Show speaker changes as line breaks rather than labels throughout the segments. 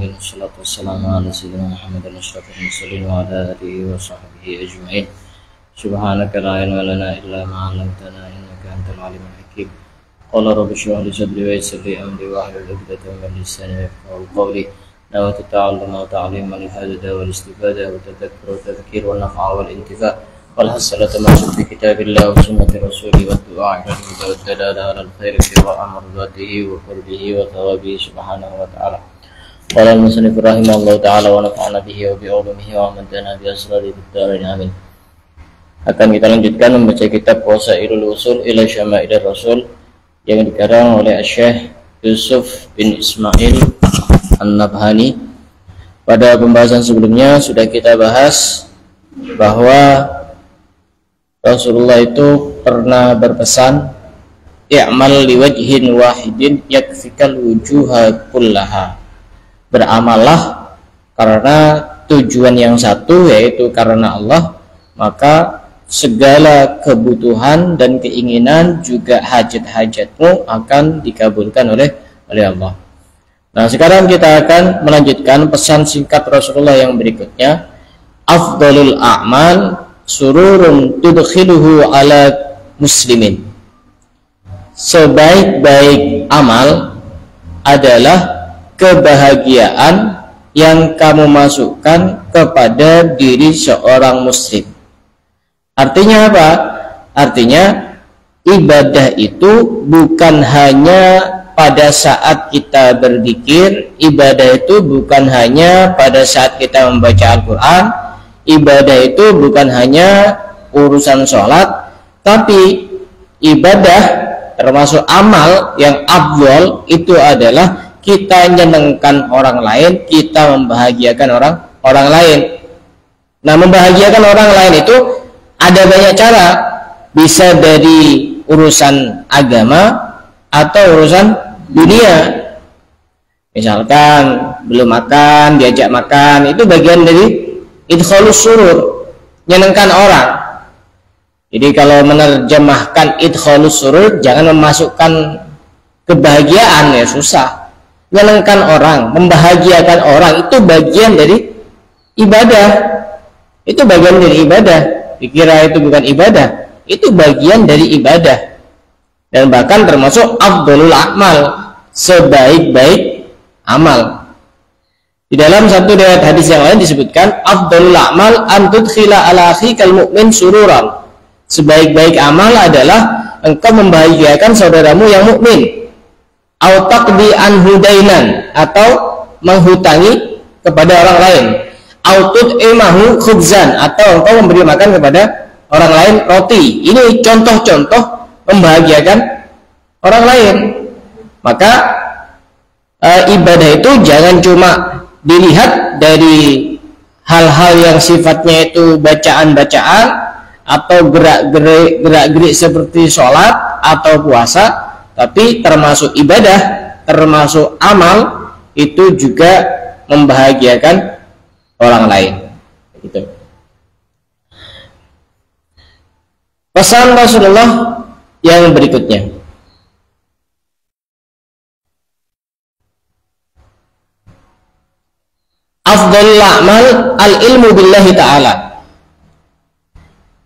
Alamin. Wassalatu wassalamu ala sayyidina Muhammadin asyrafil mursalin wa ala alihi wa sahbihi ajma'in. Subhanaka la ilma lana illa ma 'allamtana innaka antal alimul hakim. Qala rabbi shrah li sadri wa yassir li amri wahlul 'uqdatam min lisani yafqahu qawli. Nawaitu ta'alluma wa ta'lima li hadha wal istifada wa tadhakkura wa tadhkir wa naf'a wal intifa' wal hasalatu maksud fi kitabillah wa sunnati rasulih wa du'a ila al-huda wa dalala ala al-khair fi amratihi wa qurbihi wa thawabihi subhanahu wa ta'ala. Qala al-musannif rahimahullah ta'ala wa nafa'ana bihi wa bi ulumihi wa amadana bi asrari bid-darin amin. Akan kita lanjutkan membaca kitab Wasailul Usul ila Syama'il Rasul yang dikarang oleh Syekh Yusuf bin Ismail An-Nabhani. Pada pembahasan sebelumnya sudah kita bahas bahwa Rasulullah itu pernah berpesan, i'mal liwajhin wahidin yakfikal wujuha kullaha. Beramallah karena tujuan yang satu, yaitu karena Allah, maka segala kebutuhan dan keinginan juga hajat-hajatmu akan dikabulkan oleh Allah. Nah, sekarang kita akan melanjutkan pesan singkat Rasulullah yang berikutnya. Afdalul a'mal sururun tudkhiluhu ala muslimin. Sebaik-baik amal adalah kebahagiaan yang kamu masukkan kepada diri seorang muslim. Artinya apa? Artinya ibadah itu bukan hanya pada saat kita berzikir, ibadah itu bukan hanya pada saat kita membaca Al-Quran, ibadah itu bukan hanya urusan sholat, tapi ibadah termasuk amal yang afdal itu adalah kita menyenangkan orang lain, kita membahagiakan orang lain. Nah, membahagiakan orang lain itu ada banyak cara, bisa dari urusan agama atau urusan dunia. Misalkan belum makan, diajak makan, itu bagian dari idkhalus surur, menyenangkan orang. Jadi kalau menerjemahkan idkhalus surur, jangan memasukkan kebahagiaan, ya susah. Menyenangkan orang, membahagiakan orang, itu bagian dari ibadah. Itu bagian dari ibadah. Dikira itu bukan ibadah, itu bagian dari ibadah. Dan bahkan termasuk afdalul a'mal, sebaik-baik amal. Di dalam satu riwayat hadis yang lain disebutkan, afdalul a'mal an tudkhila ala akhikal mu'min sururan. Sebaik-baik amal adalah engkau membahagiakan saudaramu yang mukmin. Au taqdi anhu dainan, atau menghutangi kepada orang lain. Au tut'imahu khubzan, atau engkau memberi makan kepada orang lain roti. Ini contoh-contoh membahagiakan orang lain. Maka ibadah itu jangan cuma dilihat dari hal-hal yang sifatnya itu bacaan-bacaan atau gerak-gerik seperti sholat atau puasa, tapi termasuk ibadah, termasuk amal, itu juga membahagiakan orang lain. Gitu. Pesan Rasulullah yang berikutnya. Afdalul a'mal al-ilmu billahi ta'ala.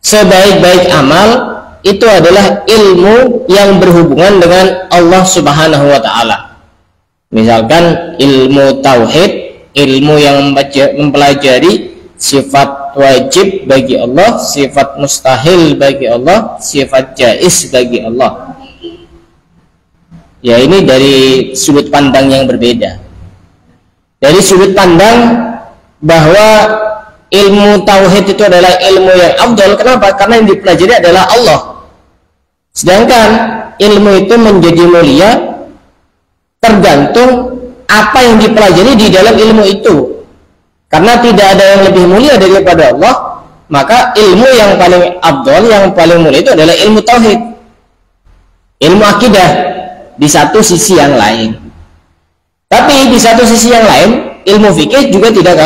Sebaik-baik amal itu adalah ilmu yang berhubungan dengan Allah Subhanahu wa ta'ala. Misalkan ilmu tauhid, ilmu yang mempelajari sifat wajib bagi Allah, sifat mustahil bagi Allah, sifat jaiz bagi Allah. Ya, ini dari sudut pandang yang berbeda. Dari sudut pandang bahwa ilmu tauhid itu adalah ilmu yang afdal. Kenapa? Karena yang dipelajari adalah Allah. Sedangkan ilmu itu menjadi mulia tergantung apa yang dipelajari di dalam ilmu itu. Karena tidak ada yang lebih mulia daripada Allah, maka ilmu yang paling afdal, yang paling mulia itu adalah ilmu tauhid, ilmu akidah di satu sisi yang lain. Tapi di satu sisi yang lain, ilmu fikih juga tidak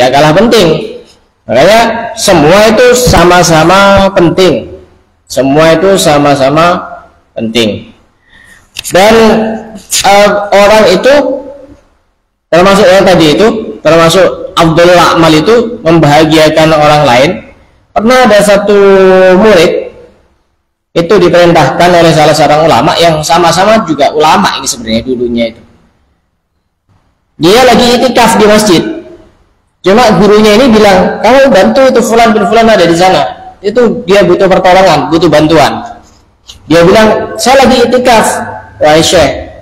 kalah penting. Makanya semua itu sama-sama penting. Semua itu sama-sama penting. Dan orang itu Termasuk yang tadi itu, termasuk afdhalul a'mal itu membahagiakan orang lain. Pernah ada satu murid itu diperintahkan oleh salah seorang ulama yang sama-sama juga ulama ini sebenarnya dulunya itu. Dia lagi itikaf di masjid. Cuma gurunya ini bilang, kamu bantu itu fulan bin fulan ada di sana. Itu dia butuh pertolongan, butuh bantuan. Dia bilang, saya lagi itikaf. Wahai Syekh,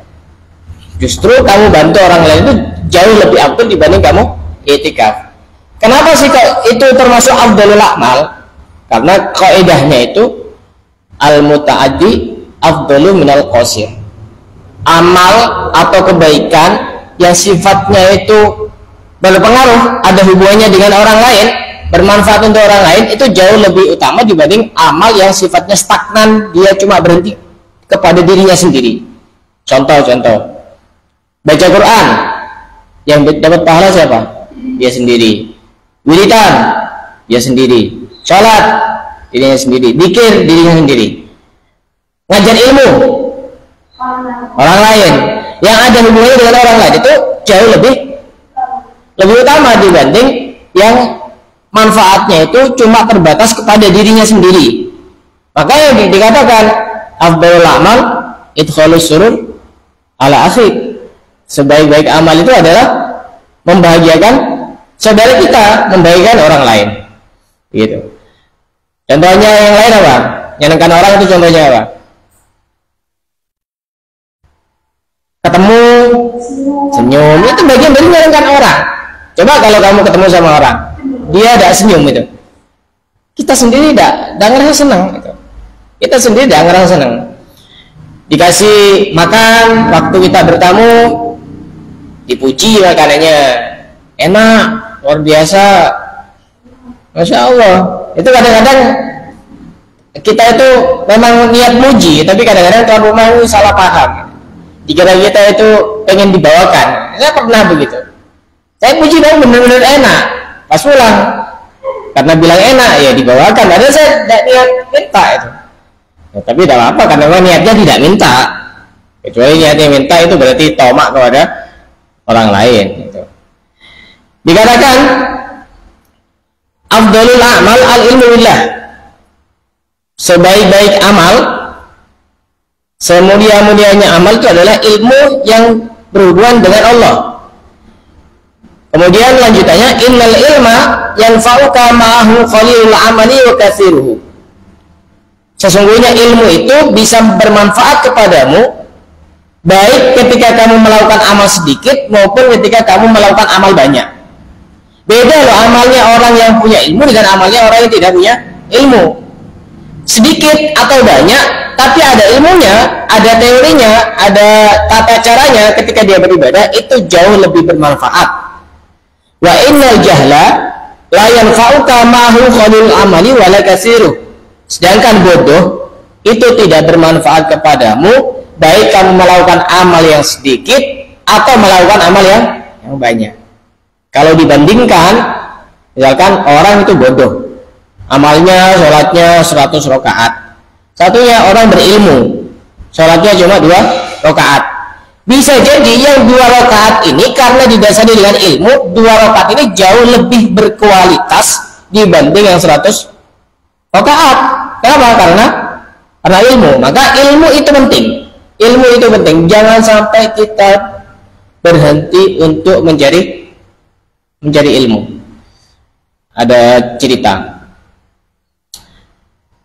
justru kamu bantu orang lain itu jauh lebih afdal dibanding kamu itikaf. Kenapa sih kok itu termasuk afdhalul a'mal? Karena kaidahnya itu al-muta'addi afdalu minal qasir. Amal atau kebaikan yang sifatnya itu berpengaruh, ada hubungannya dengan orang lain, bermanfaat untuk orang lain, itu jauh lebih utama dibanding amal yang sifatnya stagnan, dia cuma berhenti kepada dirinya sendiri. Contoh-contoh, baca Quran, yang dapat pahala siapa? Dia sendiri. Wiridan, dia sendiri. Sholat, dirinya sendiri. Dzikir, dirinya sendiri. Ngajar ilmu, orang lain. Yang ada hubungannya dengan orang lain itu jauh lebih utama dibanding yang manfaatnya itu cuma terbatas kepada dirinya sendiri. Makanya dikatakan afdhalul a'mal idkhalus surur ala akhi. Sebaik-baik amal itu adalah membahagiakan saudara kita, membahagiakan orang lain. Gitu. Contohnya yang lain apa? Nyenangkan orang itu contohnya apa? Ketemu, senyum, itu bagian dari menyenangkan orang. Coba kalau kamu ketemu sama orang, dia tidak senyum itu, kita sendiri tidak ngerasa senang gitu. Kita sendiri tidak ngerasa senang. Dikasih makan, waktu kita bertamu, dipuji makanannya, enak, luar biasa, masya Allah. Itu kadang-kadang kita itu memang niat muji, tapi kadang-kadang tuan rumah itu salah paham. Dikira kita itu pengen dibawakan. Saya pernah begitu. Saya puji dong benar-benar enak. Pas pulang, karena bilang enak ya dibawakan. Padahal saya tidak niat minta itu. Ya, tapi tidak apa-apa karena niatnya tidak minta. Kecuali niatnya minta itu berarti tomak kepada orang lain. Gitu. Dikatakan afdhalul a'mal al-ilmu billah. Sebaik-baik amal, semulia-mulianya amal itu adalah ilmu yang berhubungan dengan Allah. Kemudian lanjutannya innal ilma yanfa'uka ma'ahu qalilul amali wa katsiruhu. Sesungguhnya ilmu itu bisa bermanfaat kepadamu baik ketika kamu melakukan amal sedikit maupun ketika kamu melakukan amal banyak. Beda loh amalnya orang yang punya ilmu dengan amalnya orang yang tidak punya ilmu. Sedikit atau banyak, tapi ada ilmunya, ada teorinya, ada tata caranya ketika dia beribadah, itu jauh lebih bermanfaat. Wa innal jahla la yanfa'uka ma'ahu qalil amali wa la katsiruh. Sedangkan bodoh itu tidak bermanfaat kepadamu baik kamu melakukan amal yang sedikit atau melakukan amal yang banyak. Kalau dibandingkan, misalkan orang itu bodoh, amalnya, sholatnya 100 rakaat. Satunya orang berilmu, sholatnya cuma 2 rakaat. Bisa jadi yang 2 rakaat ini karena didasari dengan ilmu, 2 rakaat ini jauh lebih berkualitas dibanding yang 100 rakaat. Kenapa? Karena ilmu. Maka ilmu itu penting. Ilmu itu penting. Jangan sampai kita berhenti untuk mencari ilmu. Ada cerita.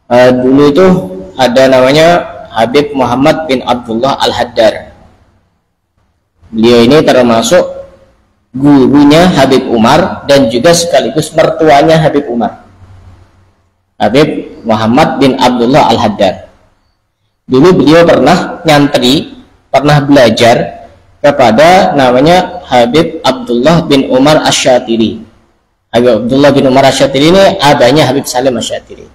Dulu itu ada namanya Habib Muhammad bin Abdullah Al-Haddar. Beliau ini termasuk gurunya Habib Umar dan juga sekaligus mertuanya Habib Umar. Habib Muhammad bin Abdullah Al-Haddar. Dulu beliau pernah nyantri, pernah belajar kepada namanya Habib Abdullah bin Umar Asy-Syatiri. Habib Abdullah bin Umar Asy-Syatiri ini abahnya Habib Salim Asy-Syatiri.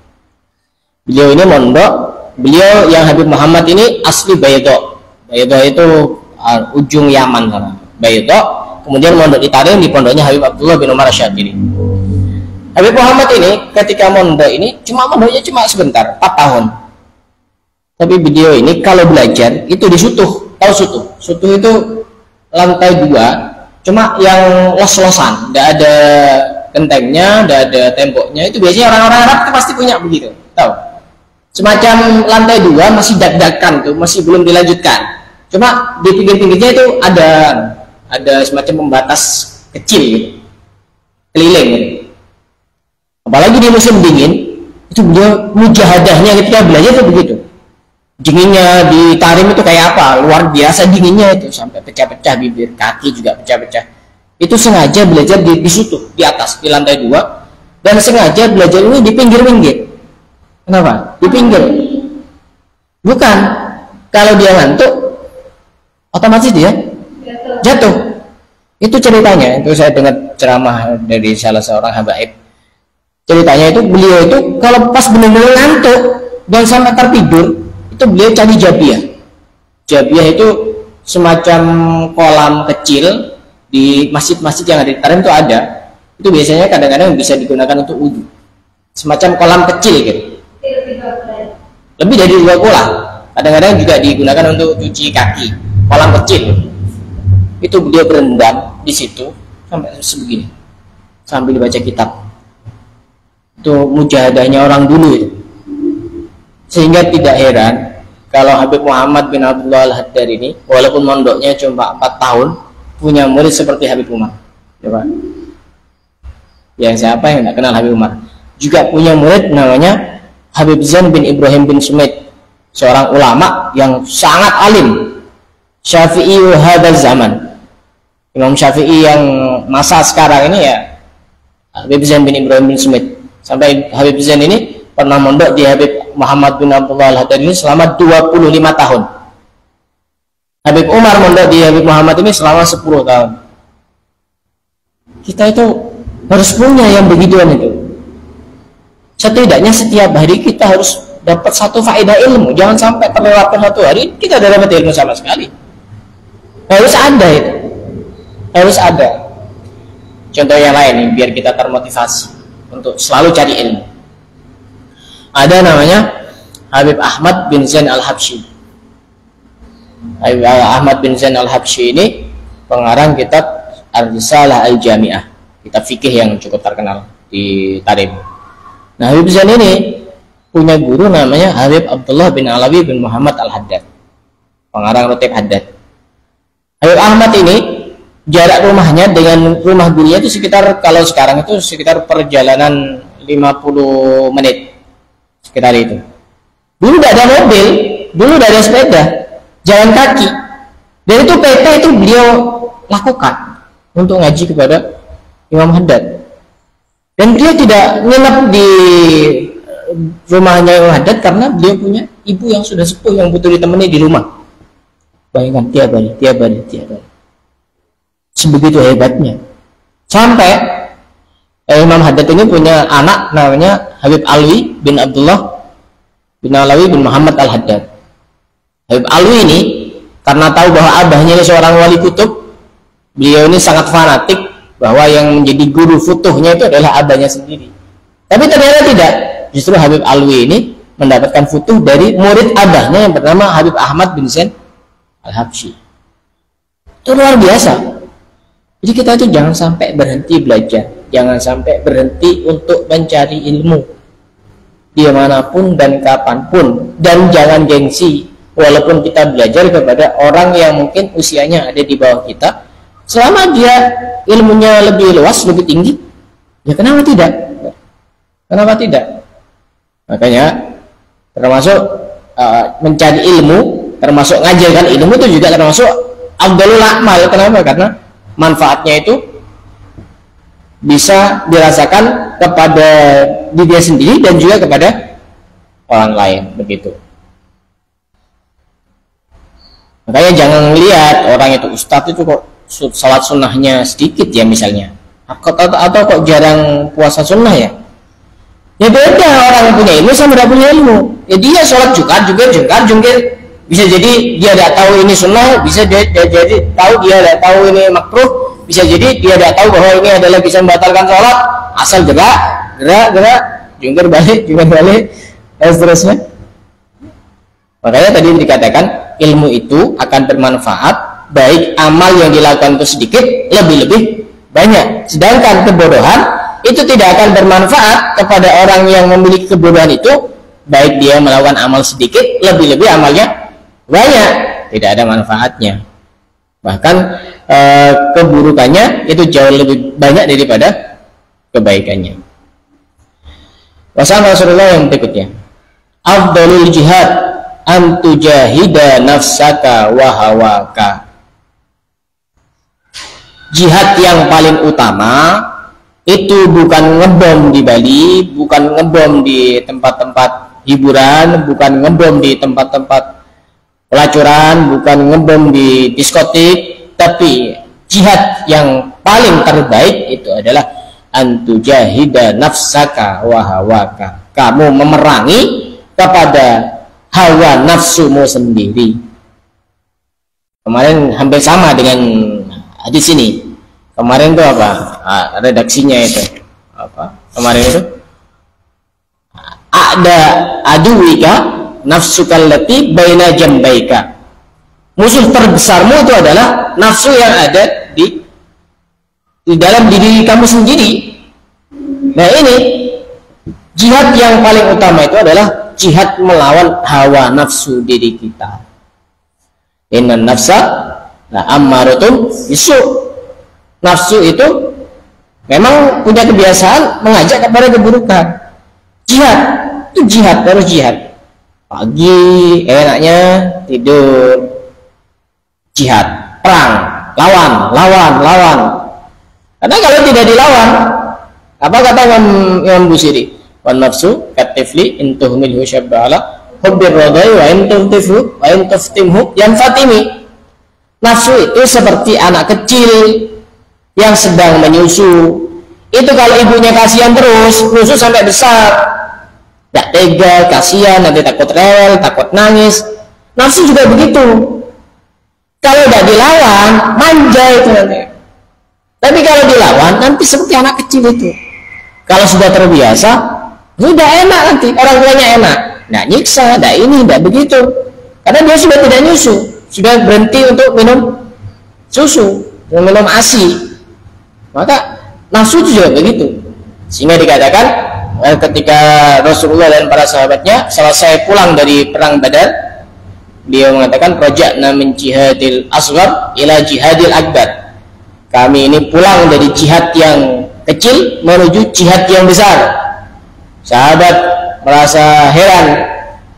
Beliau ini mondok, beliau yang Habib Muhammad ini asli Baydha. Baydha itu ujung Yaman sana. Baydha, kemudian mondok di Tarim di pondoknya Habib Abdullah bin Umar Asy-Syatiri. Habib Muhammad ini ketika mondok ini mondoknya cuma sebentar, 4 tahun. Tapi beliau ini kalau belajar itu di Sutuh. Tahu Sutuh? Sutuh itu lantai 2, cuma yang los-losan, tidak ada gentengnya, tidak ada temboknya. Itu biasanya orang-orang Arab itu pasti punya begitu, tahu? Semacam lantai 2 masih dak-dakan tuh, masih belum dilanjutkan. Cuma di pinggir-pinggirnya itu ada semacam pembatas kecil gitu, keliling gitu. Apalagi di musim dingin, itu beliau mujahadahnya ketika belajar itu begitu. Dinginnya di Tarim itu kayak apa? Luar biasa dinginnya itu, sampai pecah-pecah bibir, kaki juga pecah-pecah. Itu sengaja belajar di situ, di atas, di lantai 2, dan sengaja belajar ini di pinggir-pinggir. Kenapa? Di pinggir. Bukan, kalau dia ngantuk, otomatis dia jatuh. Itu ceritanya, itu saya dengar ceramah dari salah seorang habaib. Ceritanya itu beliau itu kalau pas benar-benar ngantuk dan sampai tertidur, itu beliau cari jabiah. Jabiah itu semacam kolam kecil di masjid-masjid yang ada di Tarim itu ada. Itu biasanya kadang-kadang bisa digunakan untuk wudhu. Semacam kolam kecil gitu. Lebih dari 2 kolam. Kadang-kadang juga digunakan untuk cuci kaki. Kolam kecil. Itu beliau berendam di situ sampai sebegini. Sambil baca kitab. Itu mujahadahnya orang dulu itu. Sehingga tidak heran kalau Habib Muhammad bin Abdullah Al-Haddad ini walaupun mondoknya cuma 4 tahun punya murid seperti Habib Umar. Coba. Yang siapa yang tidak kenal Habib Umar? Juga punya murid namanya Habib Zain bin Ibrahim bin Sumait, seorang ulama yang sangat alim. Syafi'i hadzal zaman. Imam Syafi'i yang masa sekarang ini ya Habib Zain bin Ibrahim bin Sumait. Sampai Habib Zain ini pernah mondok di Habib Muhammad bin Abdullah Al-Haddad ini selama 25 tahun. Habib Umar mondok di Habib Muhammad ini selama 10 tahun. Kita itu harus punya yang begituan itu. Setidaknya setiap hari kita harus dapat satu faedah ilmu. Jangan sampai terlewatkan 1 hari kita tidak dapat ilmu sama sekali. Harus ada itu. Harus ada. Contoh yang lain nih, biar kita termotivasi untuk selalu cari ilmu. Ada namanya Habib Ahmad bin Zain Al-Habsyi. Habib Ahmad bin Zain Al-Habsyi ini pengarang kitab Ar-Risalah Al-Jami'ah, kitab fikih yang cukup terkenal di Tarim. Nah, Habib Zain ini punya guru namanya Habib Abdullah bin Alawi bin Muhammad Al-Haddad, pengarang Rotib Haddad. Habib Ahmad ini jarak rumahnya dengan rumah gurunya itu sekitar, kalau sekarang itu sekitar perjalanan 50 menit sekitar itu. Dulu tidak ada mobil, dulu tidak ada sepeda, jalan kaki. Dan itu PT itu beliau lakukan untuk ngaji kepada Imam Haddad. Dan beliau tidak nginep di rumahnya Imam Haddad karena beliau punya ibu yang sudah sepuh yang butuh ditemani di rumah. Bayangkan tiap hari. Sebegitu hebatnya. Sampai Imam Haddad ini punya anak namanya Habib Alwi bin Abdullah bin Alawi bin Muhammad Al-Haddad. Habib Alwi ini karena tahu bahwa abahnya ini seorang wali kutub, beliau ini sangat fanatik bahwa yang menjadi guru futuhnya itu adalah abahnya sendiri. Tapi ternyata tidak. Justru Habib Alwi ini mendapatkan futuh dari murid abahnya yang bernama Habib Ahmad bin Zain Al-Habsyi. Itu luar biasa. Jadi kita itu jangan sampai berhenti belajar, jangan sampai berhenti untuk mencari ilmu dimanapun dan kapanpun, dan jangan gengsi walaupun kita belajar kepada orang yang mungkin usianya ada di bawah kita, selama dia ilmunya lebih luas, lebih tinggi, ya kenapa tidak? Kenapa tidak? Makanya termasuk mencari ilmu, termasuk ngajarkan ilmu itu juga termasuk afdhalul a'mal. Kenapa? Karena manfaatnya itu bisa dirasakan kepada diri sendiri dan juga kepada orang lain, begitu. Makanya jangan lihat orang itu ustadz itu kok salat sunnahnya sedikit ya misalnya, atau kok jarang puasa sunnah ya. Ya beda, orang yang punya ilmu sama tidak punya ilmu. Ya dia sholat jungkir, bisa jadi dia tidak tahu ini sunnah, bisa jadi tahu dia tidak tahu ini makruh, bisa jadi dia tidak tahu bahwa ini adalah bisa membatalkan sholat, asal gerak, jungkir balik, dan seterusnya. Makanya tadi dikatakan ilmu itu akan bermanfaat
baik amal yang dilakukan itu sedikit lebih-lebih banyak. Sedangkan kebodohan itu tidak akan bermanfaat kepada orang yang memiliki kebodohan itu, baik dia melakukan amal sedikit lebih-lebih amalnya banyak, tidak ada manfaatnya. Bahkan keburukannya itu jauh lebih banyak daripada kebaikannya. Wasal Rasulullah yang berikutnya, afdalul jihad antujahida nafsaka wa hawaka. Jihad yang paling utama itu bukan ngebom di Bali, bukan ngebom di tempat-tempat hiburan, bukan ngebom di tempat-tempat pelacuran, bukan ngebom di diskotik, tapi jihad yang paling terbaik itu adalah antujahida nafsaka wa hawaka. Kamu memerangi kepada hawa nafsumu sendiri. Kemarin hampir sama dengan hadis ini. Kemarin itu apa? Redaksinya itu apa? Kemarin itu ada aduwika nafsukal lati baina jambaika. Musuh terbesarmu itu adalah nafsu yang ada di dalam diri kamu sendiri. Nah, ini jihad yang paling utama itu adalah jihad melawan hawa nafsu diri kita. Innan nafsa la ammaratun bisu. Nafsu itu memang punya kebiasaan mengajak kepada keburukan. Jihad itu jihad, harus jihad. Pagi enaknya tidur, jihad, perang, lawan. Karena kalau tidak dilawan, apa kata Imam Busiri? Wan nafsu katifli intuhmilhu syabbala hubbir radai wa intuftifu wa intuftimhu yanfatimi. Nafsu itu seperti anak kecil yang sedang menyusu. Itu kalau ibunya kasihan terus, nyusu sampai besar, tidak tega, kasihan, nanti takut rewel, takut nangis. Nafsu juga begitu. Kalau tidak dilawan, manja itu nanti. Tapi kalau dilawan, nanti seperti anak kecil itu. Kalau sudah terbiasa, sudah enak nanti, orang tuanya enak. Nah, nyiksa, tidak ini, tidak begitu. Karena dia sudah tidak nyusu, sudah berhenti untuk minum susu, minum ASI. Maka nafsu juga begitu. Sehingga dikatakan ketika Rasulullah dan para sahabatnya selesai pulang dari perang Badar, beliau mengatakan raja'na min jihadil asghar ila jihadil akbar. Kami ini pulang dari jihad yang kecil menuju jihad yang besar. Sahabat merasa heran,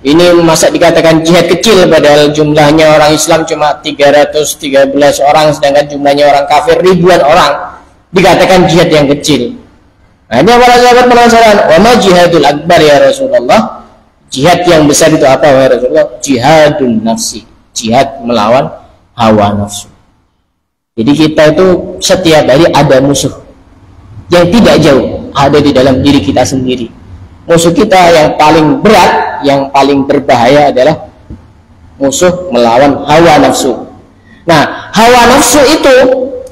ini masa dikatakan jihad kecil padahal jumlahnya orang Islam cuma 313 orang, sedangkan jumlahnya orang kafir ribuan orang. Dikatakan jihad yang kecil. Nah, ini para sahabat penasaran, wa ma jihadul akbar ya Rasulullah? Jihad yang besar itu apa ya Rasulullah? Jihadun nafsi, jihad melawan hawa nafsu. Jadi kita itu setiap hari ada musuh yang tidak jauh, ada di dalam diri kita sendiri. Musuh kita yang paling berat, yang paling berbahaya adalah musuh melawan hawa nafsu. Nah, hawa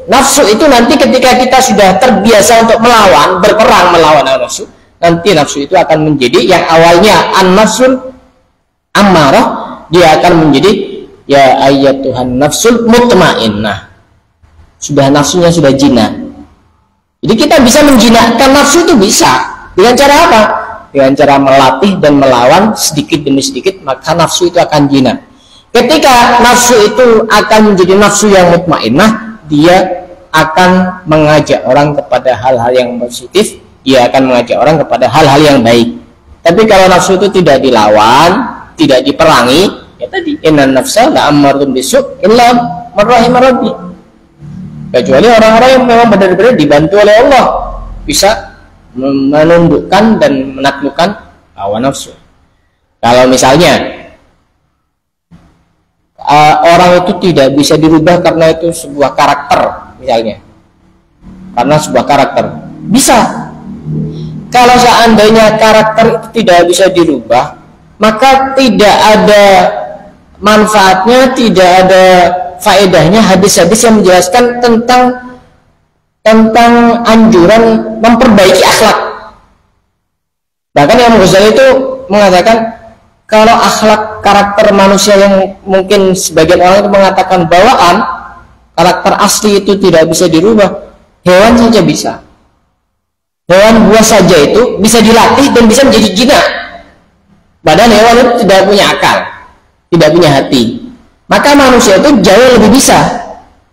nafsu itu nanti ketika kita sudah terbiasa untuk melawan, berperang melawan nafsu, nanti nafsu itu akan menjadi yang awalnya an-nafsul ammarah, dia akan menjadi ya ayyatuhan nafsul mutmainnah. Sudah nafsunya sudah jinak. Jadi kita bisa menjinakkan nafsu itu bisa. Dengan cara apa? Dengan cara melatih dan melawan sedikit demi sedikit, maka nafsu itu akan jinak. Ketika nafsu itu akan menjadi nafsu yang mutmainnah, dia akan mengajak orang kepada hal-hal yang positif, dia akan mengajak orang kepada hal-hal yang baik. Tapi kalau nafsu itu tidak dilawan, tidak diperangi, ya tadi innan nafsa la ammarun bisu illa man rahima rabbi. Kecuali orang-orang yang memang benar-benar dibantu oleh Allah bisa menundukkan dan menaklukkan hawa nafsu. Kalau misalnya orang itu tidak bisa dirubah karena itu sebuah karakter, misalnya karena sebuah karakter bisa. Kalau seandainya karakter itu tidak bisa dirubah, maka tidak ada manfaatnya, tidak ada faedahnya hadis-hadis yang menjelaskan tentang anjuran memperbaiki akhlak. Bahkan Imam Ghazali itu mengatakan kalau akhlak karakter manusia yang mungkin sebagian orang itu mengatakan bawaan, karakter asli itu tidak bisa dirubah, hewan saja bisa. Hewan buas saja itu bisa dilatih dan bisa menjadi jinak. Padahal hewan itu tidak punya akal, tidak punya hati. Maka manusia itu jauh lebih bisa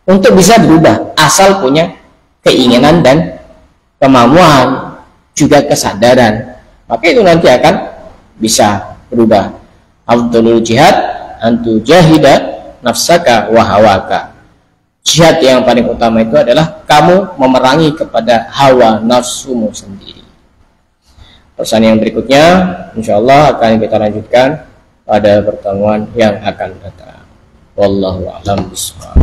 untuk bisa berubah, asal punya keinginan dan kemampuan, juga kesadaran. Maka itu nanti akan bisa berubah. Afdhalul jihad antu jahida nafsaka wa hawaka. Jihad yang paling utama itu adalah kamu memerangi kepada hawa nafsumu sendiri. Pesan yang berikutnya insyaallah akan kita lanjutkan pada pertemuan yang akan datang. Wallahu a'lam bishawab.